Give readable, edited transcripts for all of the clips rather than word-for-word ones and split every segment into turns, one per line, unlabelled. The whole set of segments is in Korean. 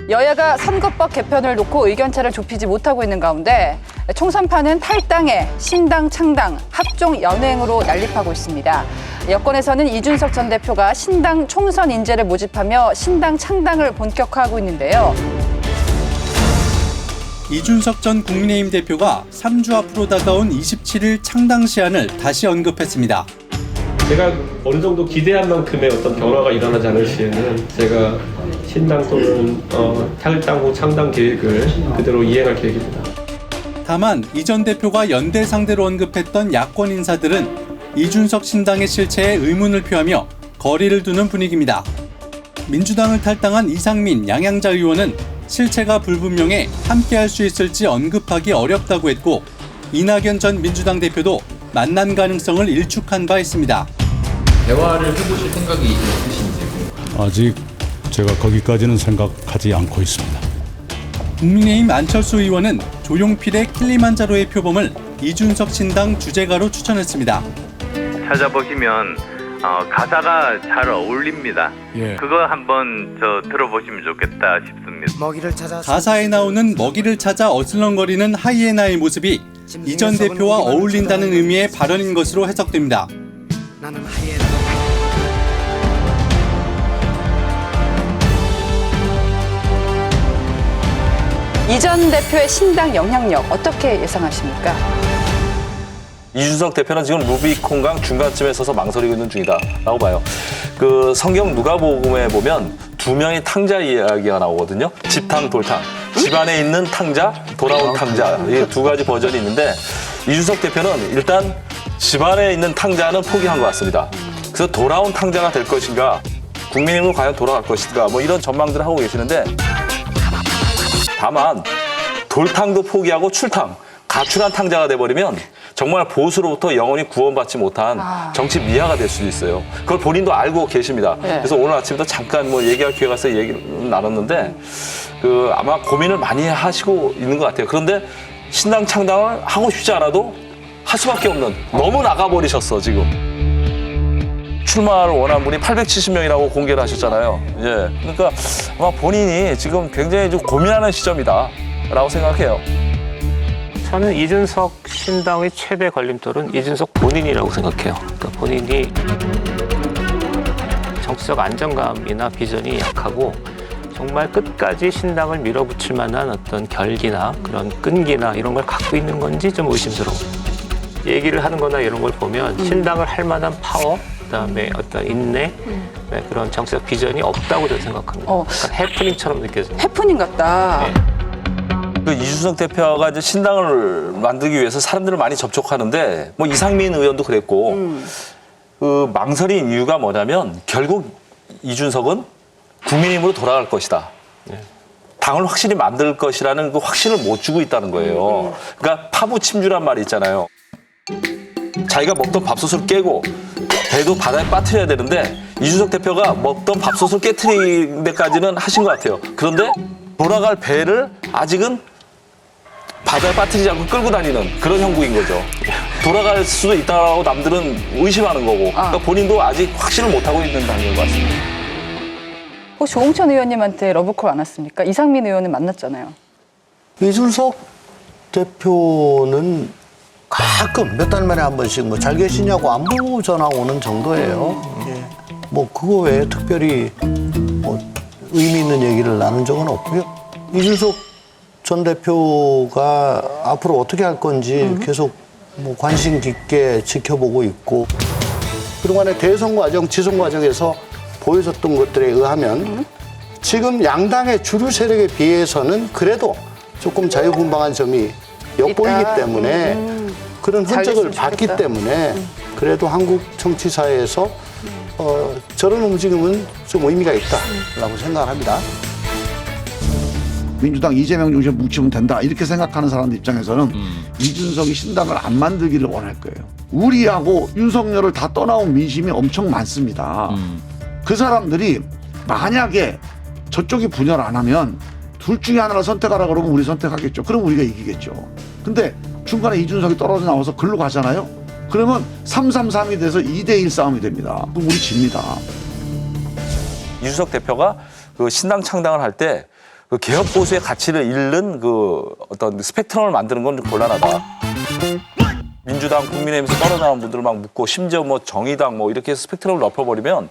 여야가 선거법 개편을 놓고 의견차를 좁히지 못하고 있는 가운데 총선판은 탈당에 신당 창당, 합종 연행으로 난립하고 있습니다. 여권에서는 이준석 전 대표가 신당 총선 인재를 모집하며 신당 창당을 본격화하고 있는데요.
이준석 전 국민의힘 대표가 3주 앞으로 다가온 27일 창당 시한을 다시 언급했습니다.
제가 어느 정도 기대한 만큼의 어떤 변화가 일어나지 않을 시에는 제가 신당 또는 탈당 후 창당 계획을 그대로 이행할 계획입니다.
다만 이 전 대표가 연대 상대로 언급했던 야권 인사들은 이준석 신당의 실체에 의문을 표하며 거리를 두는 분위기입니다. 민주당을 탈당한 이상민, 양양자 의원은 실체가 불분명해 함께할 수 있을지 언급하기 어렵다고 했고 이낙연 전 민주당 대표도 만난 가능성을 일축한 바 있습니다.
대화를 해보실 생각이 있으신지?
아직 제가 거기까지는 생각하지 않고 있습니다.
국민의힘 안철수 의원은 조용필의 킬리만자로의 표범을 이준석 신당 주제가로 추천했습니다.
찾아보시면 가사가 잘 어울립니다.
예.
그거 한번 들어보시면 좋겠다 싶습니다.
가사에 나오는 먹이를 찾아 어슬렁거리는 하이에나의 모습이 이 전 대표와 어울린다는 의미의 발언인 것으로 해석됩니다.
나는 하이에나.
이 전 대표의 신당 영향력 어떻게 예상하십니까?
이준석 대표는 지금 루비콘강 중간쯤에 서서 망설이고 있는 중이다라고 봐요. 그 성경 누가복음에 보면 두 명의 탕자 이야기가 나오거든요. 집탕, 돌탕. 집 안에 있는 탕자, 돌아온 탕자. 이 두 가지 버전이 있는데 이준석 대표는 일단 집 안에 있는 탕자는 포기한 것 같습니다. 그래서 돌아온 탕자가 될 것인가, 국민의힘으로 과연 돌아갈 것인가, 뭐 이런 전망들을 하고 계시는데 다만 돌탕도 포기하고 출탕, 가출한 탕자가 돼버리면 정말 보수로부터 영원히 구원받지 못한 정치 미아가 될 수도 있어요. 그걸 본인도 알고 계십니다.
네.
그래서 오늘 아침부터 잠깐 뭐 얘기할 기회가 있어서 얘기를 나눴는데 아마 고민을 많이 하시고 있는 것 같아요. 그런데 신당 창당을 하고 싶지 않아도 할 수밖에 없는, 너무 나가버리셨어 지금. 출마를 원하는 분이 870명이라고 공개를 하셨잖아요. 예, 그러니까 아마 본인이 지금 굉장히 좀 고민하는 시점이다라고 생각해요.
저는 이준석 신당의 최대 걸림돌은 이준석 본인이라고 생각해요. 그러니까 본인이 정치적 안정감이나 비전이 약하고 정말 끝까지 신당을 밀어붙일 만한 어떤 결기나 그런 끈기나 이런 걸 갖고 있는 건지 좀 의심스러워. 얘기를 하는 거나 이런 걸 보면 신당을 할 만한 파워, 그다음에 어떤 인내, 그런 정치적 비전이 없다고 저는 생각합니다. 약간 해프닝처럼 느껴집니다.
해프닝 같다.
네.
그 이준석 대표가 이제 신당을 만들기 위해서 사람들을 많이 접촉하는데 뭐 이상민 의원도 그랬고 그 망설인 이유가 뭐냐면 결국 이준석은 국민의힘으로 돌아갈 것이다. 당을 확실히 만들 것이라는 그 확신을 못 주고 있다는 거예요. 그러니까 파부침주란 말이 있잖아요. 자기가 먹던 밥솥을 깨고 배도 바다에 빠뜨려야 되는데 이준석 대표가 먹던 밥솥을 깨트리는 데까지는 하신 것 같아요. 그런데 돌아갈 배를 아직은 바다에 빠뜨리지 않고 끌고 다니는 그런 형국인 거죠. 돌아갈 수도 있다고 남들은 의심하는 거고 그러니까 본인도 아직 확신을 못하고 있는 단계인 것 같습니다.
혹시 조홍천 의원님한테 러브콜 안 왔습니까? 이상민 의원은 만났잖아요.
이준석 대표는 가끔 몇 달 만에 한 번씩 뭐 잘 계시냐고 안부 전화 오는 정도예요. 예. 뭐 그거 외에 특별히 뭐 의미 있는 얘기를 나눈 적은 없고요. 이준석 전 대표가 앞으로 어떻게 할 건지 계속 뭐 관심 깊게 지켜보고 있고 그동안의 대선 과정, 지선 과정에서 보여줬던 것들에 의하면 지금 양당의 주류 세력에 비해서는 그래도 조금 자유분방한 점이 엿보이기 때문에 그런 흔적을 봤기 때문에 그래도 한국 정치사회에서 저런 움직임은 좀 의미가 있다라고 생각합니다.
민주당 이재명 중심에 뭉치면 된다 이렇게 생각하는 사람들 입장에서는 이준석이 신당을 안 만들기를 원할 거예요. 우리하고 윤석열을 다 떠나온 민심이 엄청 많습니다. 그 사람들이 만약에 저쪽이 분열 안 하면 둘 중에 하나를 선택하라 그러면 우리 선택하겠죠. 그럼 우리가 이기겠죠. 근데 중간에 이준석이 떨어져 나와서 글로 가잖아요. 그러면 3-3-3이 돼서 2대1 싸움이 됩니다. 그럼 우리 집니다.
이준석 대표가 그 신당 창당을 할 때 그 개혁 보수의 가치를 잃는 그 어떤 스펙트럼을 만드는 건 좀 곤란하다. 민주당, 국민의힘에서 떨어나온 분들을 막 묻고 심지어 뭐 정의당 뭐 이렇게 해서 스펙트럼을 넓혀버리면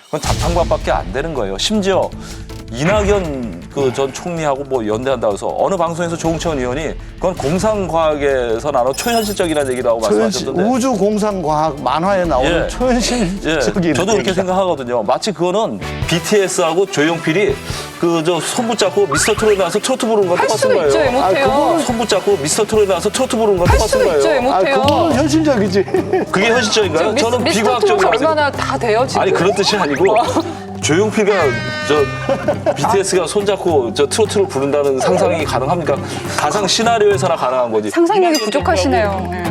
그건 자판관밖에 안 되는 거예요. 심지어 이낙연 그 전 총리하고 뭐 연대한다고 해서 어느 방송에서 조홍천 의원이 그건 공상과학에서 나온 초현실적이라는 얘기를 하고 말씀하셨던데.
우주 공상과학 만화에 나오는 초현실적인.
저도 그렇게 생각하거든요. 마치 그거는 BTS하고 조용필이 그 저 손 붙잡고 미스터 트롯에 나와서 트로트 부르는 거
할
똑같은
수도
거예요.
있죠, 못해요.
손 붙잡고 미스터 트롯에 나와서 트로트 부르는 거
할
똑같은
수도 있죠,
거예요.
못해요.
그건 현실적이지.
그게 현실적인가요? 저는
미스터
비과학적이라고
트롯
생각해요.
얼마나 다 돼요 지금.
아니 그런 뜻이 아니고 조용필과 저 BTS가 손잡고 저 트로트를 부른다는 상상이 가능합니까? 가상 시나리오에서나 가능한 거지.
상상력이 부족하시네요. 예.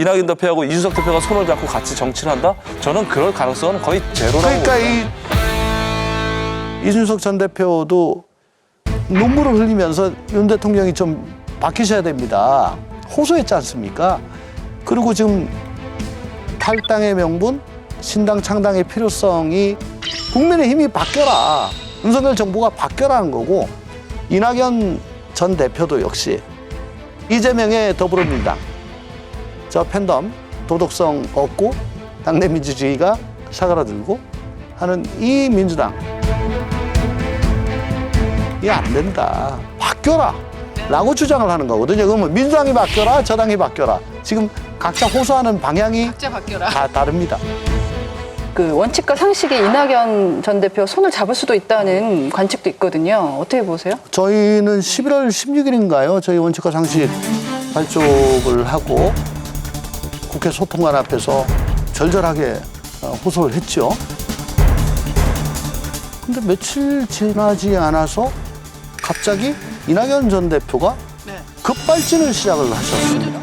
이낙연 대표하고 이준석 대표가 손을 잡고 같이 정치를 한다? 저는 그럴 가능성은 거의 제로라고.
그러니까 이준석 전 대표도 눈물을 흘리면서 윤 대통령이 좀 바뀌셔야 됩니다. 호소했지 않습니까? 그리고 지금 탈당의 명분, 신당 창당의 필요성이 국민의힘이 바뀌어라. 윤석열 정부가 바뀌어라는 거고 이낙연 전 대표도 역시 이재명의 더불어민주당 저 팬덤 도덕성 없고 당내 민주주의가 사그라들고 하는 이 민주당 이게 안 된다. 바뀌어라. 라고 주장을 하는 거거든요. 그러면 민주당이 바뀌어라, 저당이 바뀌어라. 지금 각자 호소하는 방향이 다 다릅니다.
그 원칙과 상식이 이낙연 전 대표 손을 잡을 수도 있다는 관측도 있거든요. 어떻게 보세요?
저희는 11월 16일인가요? 저희 원칙과 상식 발족을 하고 국회 소통관 앞에서 절절하게 호소를 했죠. 근데 며칠 지나지 않아서 갑자기 이낙연 전 대표가 급발진을 시작을 하셨습니다.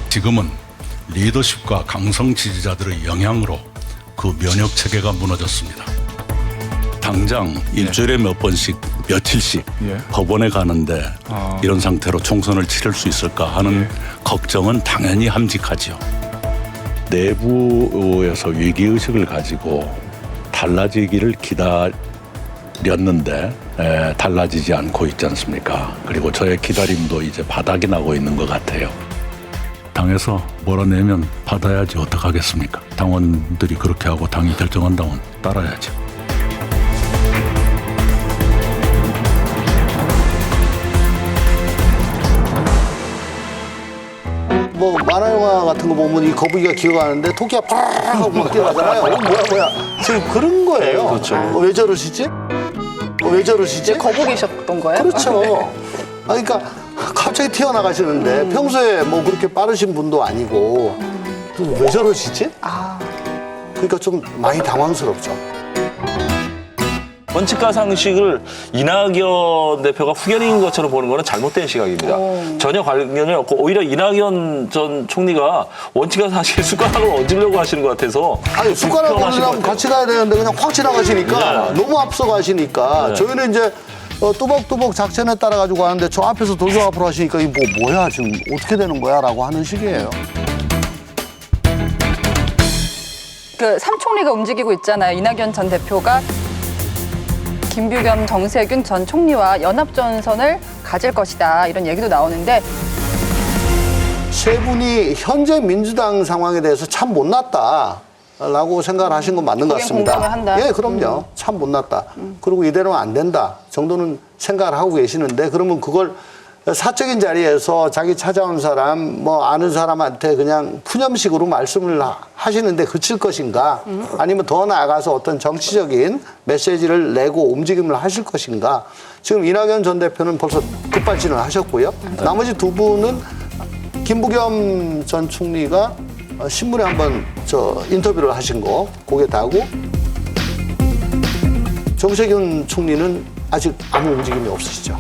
지금은 리더십과 강성 지지자들의 영향으로 그 면역 체계가 무너졌습니다. 당장 일주일에 몇 번씩 며칠씩 법원에 가는데 이런 상태로 총선을 치를 수 있을까 하는 걱정은 당연히 함직하죠. 내부에서 위기의식을 가지고 달라지기를 기다렸는데 달라지지 않고 있지 않습니까? 그리고 저의 기다림도 이제 바닥이 나고 있는 것 같아요. 당에서 몰아내면 받아야지 어떡하겠습니까? 당원들이 그렇게 하고 당이 결정한다면 따라야죠.
뭐 만화 영화 같은 거 보면 이 거북이가 기어가는데 토끼가 파라락 하고 막 뛰어가잖아요. 뭐야. 지금 그런 거예요.
그렇죠.
왜 저러시지? 왜 저러시지?
거북이셨던 거예요?
그렇죠. 그러니까 갑자기 튀어나가시는데 평소에 뭐 그렇게 빠르신 분도 아니고 또 왜 저러시지? 그러니까 좀 많이 당황스럽죠.
원칙과 상식을 이낙연 대표가 후견인 것처럼 보는 거는 잘못된 시각입니다. 전혀 관련이 없고 오히려 이낙연 전 총리가 원칙과 상식의 숟가락을 얹으려고 하시는 것 같아서.
아니 숟가락 얹으려면 같이 가야 되는데 그냥 확 지나가시니까 너무 앞서가시니까 저희는 이제 뚜벅뚜벅 작전에 따라 가지고 가는데 저 앞에서 돌격 앞으로 하시니까 이 뭐야 지금 어떻게 되는 거야 라고 하는 식이에요.
그 삼총리가 움직이고 있잖아요. 이낙연 전 대표가 김부겸, 정세균 전 총리와 연합전선을 가질 것이다. 이런 얘기도 나오는데
세 분이 현재 민주당 상황에 대해서 참 못났다라고 생각을 하신 건 맞는 것 같습니다.
공감을 한다.
예, 그럼요. 참 못났다. 그리고 이대로는 안 된다 정도는 생각을 하고 계시는데 그러면 그걸 사적인 자리에서 자기 찾아온 사람, 뭐 아는 사람한테 그냥 푸념식으로 말씀을 하시는데 그칠 것인가? 아니면 더 나아가서 어떤 정치적인 메시지를 내고 움직임을 하실 것인가? 지금 이낙연 전 대표는 벌써 급발진을 하셨고요. 나머지 두 분은 김부겸 전 총리가 신문에 한번 인터뷰를 하신 거 고개 다고 정세균 총리는 아직 아무 움직임이 없으시죠.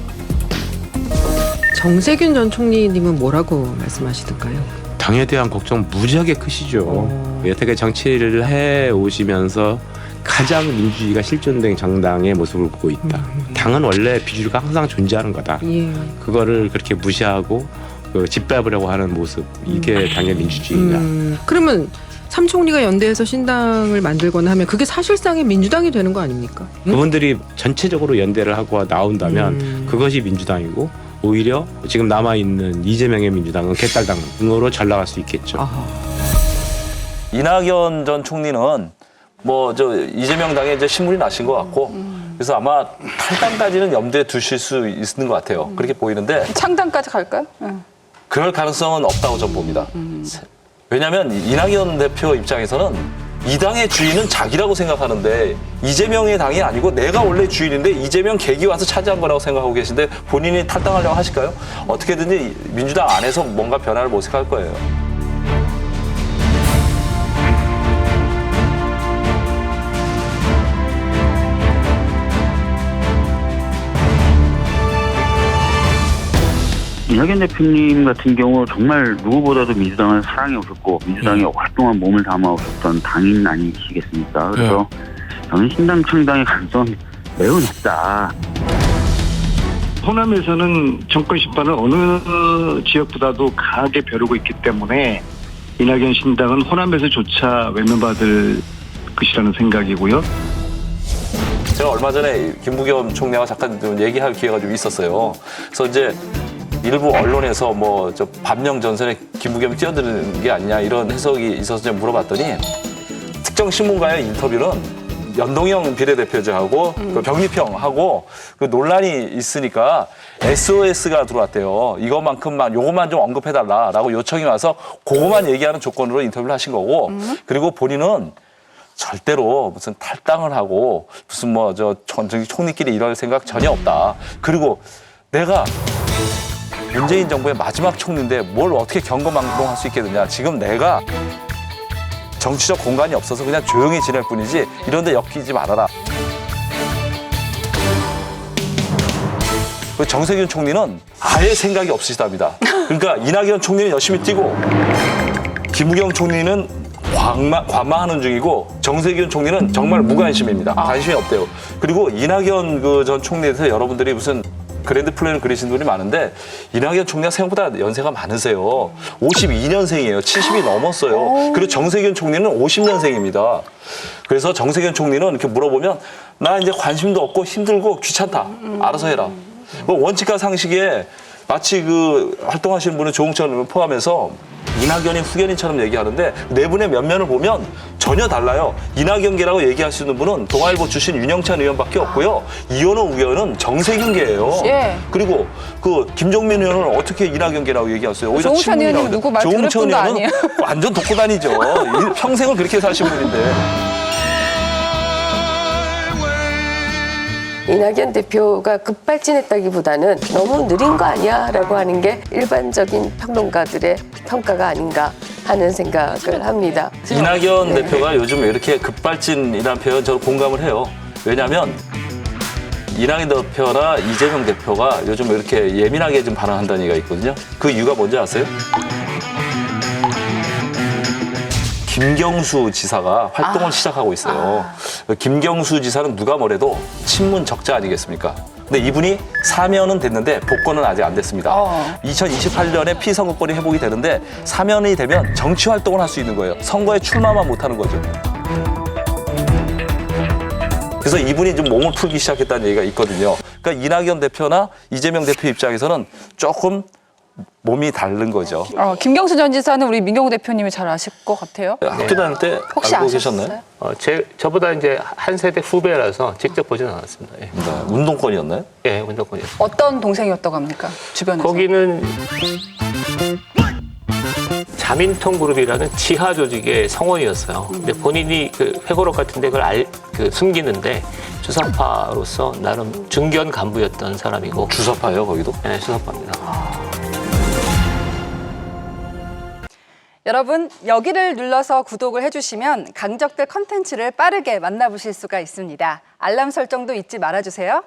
정세균 전 총리님은 뭐라고 말씀하시던가요?
당에 대한 걱정 무지하게 크시죠. 여태까지 정치를 해 오시면서 가장 민주주의가 실존된 정당의 모습을 보고 있다. 당은 원래 비주류가 항상 존재하는 거다. 그거를 그렇게 무시하고 짓밟으려고 하는 모습, 이게 당의 민주주의인가.
그러면 삼 총리가 연대해서 신당을 만들거나 하면 그게 사실상의 민주당이 되는 거 아닙니까?
그분들이 전체적으로 연대를 하고 나온다면 그것이 민주당이고 오히려 지금 남아있는 이재명의 민주당은 개딸당으로 잘 나갈 수 있겠죠.
아하.
이낙연 전 총리는 뭐 저 이재명 당에 이제 신물이 나신 것 같고 그래서 아마 탈당까지는 염두에 두실 수 있는 것 같아요. 그렇게 보이는데
창당까지 갈까요?
그럴 가능성은 없다고 저는 봅니다. 왜냐하면 이낙연 대표 입장에서는 이 당의 주인은 자기라고 생각하는데 이재명의 당이 아니고 내가 원래 주인인데 이재명 계기 와서 차지한 거라고 생각하고 계신데 본인이 탈당하려고 하실까요? 어떻게든지 민주당 안에서 뭔가 변화를 모색할 거예요.
이낙연 대표님 같은 경우 정말 누구보다도 민주당을 사랑해오셨고 민주당에 오랫동안 몸을 담아오셨던 당인 아니시겠습니까? 그래서 저는 신당 창당의 가능성은 매우 높다.
호남에서는 정권 심판을 어느 지역보다도 강하게 벼르고 있기 때문에 이낙연 신당은 호남에서조차 외면받을 것이라는 생각이고요.
제가 얼마 전에 김부겸 총리와 잠깐 좀 얘기할 기회가 좀 있었어요. 그래서 이제 일부 언론에서 뭐 저 반명 전선에 김부겸이 뛰어드는 게 아니냐 이런 해석이 있어서 제가 물어봤더니 특정 신문과의 인터뷰는 연동형 비례대표자하고 그 병립형하고 그 논란이 있으니까 SOS가 들어왔대요. 이것만큼만 요것만 좀 언급해달라라고 요청이 와서 그것만 얘기하는 조건으로 인터뷰를 하신 거고 그리고 본인은 절대로 무슨 탈당을 하고 무슨 뭐 저 총리끼리 이럴 생각 전혀 없다. 그리고 내가 문재인 정부의 마지막 총리인데 뭘 어떻게 경거망동할 수 있겠느냐. 지금 내가 정치적 공간이 없어서 그냥 조용히 지낼 뿐이지 이런 데 엮이지 말아라. 정세균 총리는 아예 생각이 없으시답니다. 그러니까 이낙연 총리는 열심히 뛰고 김부겸 총리는 관망하는 중이고 정세균 총리는 정말 무관심입니다. 관심이 없대요. 그리고 이낙연 그 전 총리에 대해서 여러분들이 무슨 그랜드 플랜을 그리신 분이 많은데 이낙연 총리가 생각보다 연세가 많으세요. 52년생이에요. 70이 넘었어요. 그리고 정세균 총리는 50년생입니다. 그래서 정세균 총리는 이렇게 물어보면 나 이제 관심도 없고 힘들고 귀찮다. 알아서 해라. 뭐 원칙과 상식에 마치 그 활동하시는 분은 조홍천 포함해서 이낙연이 후견인처럼 얘기하는데 네 분의 면면을 보면 전혀 달라요. 이낙연계라고 얘기하시는 분은 동아일보 출신 윤영찬 의원밖에 없고요. 이현호 의원은 정세균계예요.
예.
그리고 그 김종민 의원은 어떻게 이낙연계라고 얘기하세요? 오히려
조홍찬 의원님 누구 말 들을 분도 아니에요.
완전 독고다니죠. 평생을 그렇게 사신 분인데.
이낙연 대표가 급발진했다기보다는 너무 느린 거 아니야? 라고 하는 게 일반적인 평론가들의 평가가 아닌가 하는 생각을 합니다.
이낙연 대표가 요즘 왜 이렇게 급발진이라는 표현 저는 공감을 해요. 왜냐하면 이낙연 대표나 이재명 대표가 요즘 왜 이렇게 예민하게 좀 반응한다는 얘기가 있거든요. 그 이유가 뭔지 아세요? 김경수 지사가 활동을 시작하고 있어요. 김경수 지사는 누가 뭐래도 친문 적자 아니겠습니까? 근데 이분이 사면은 됐는데 복권은 아직 안 됐습니다. 2028년에 피선거권이 회복이 되는데 사면이 되면 정치 활동을 할 수 있는 거예요. 선거에 출마만 못하는 거죠. 그래서 이분이 좀 몸을 풀기 시작했다는 얘기가 있거든요. 그러니까 이낙연 대표나 이재명 대표 입장에서는 조금 몸이 다른 거죠.
김경수 전 지사는 우리 민경호 대표님이 잘 아실 것 같아요.
학교 다닐 때
혹시
알고
아셨어요?
계셨나요?
저보다 이제 한 세대 후배라서 직접 보진 않았습니다. 예.
네. 운동권이었나요?
예, 운동권이었어요.
어떤 동생이었다고 합니까? 주변에서.
거기는 자민통 그룹이라는 지하 조직의 성원이었어요. 근데 본인이 그 회고록 같은데 그걸 숨기는데 주사파로서 나름 중견 간부였던 사람이고.
주사파예요, 거기도?
네, 주사파입니다.
여러분, 여기를 눌러서 구독을 해주시면 강적들 컨텐츠를 빠르게 만나보실 수가 있습니다. 알람 설정도 잊지 말아주세요.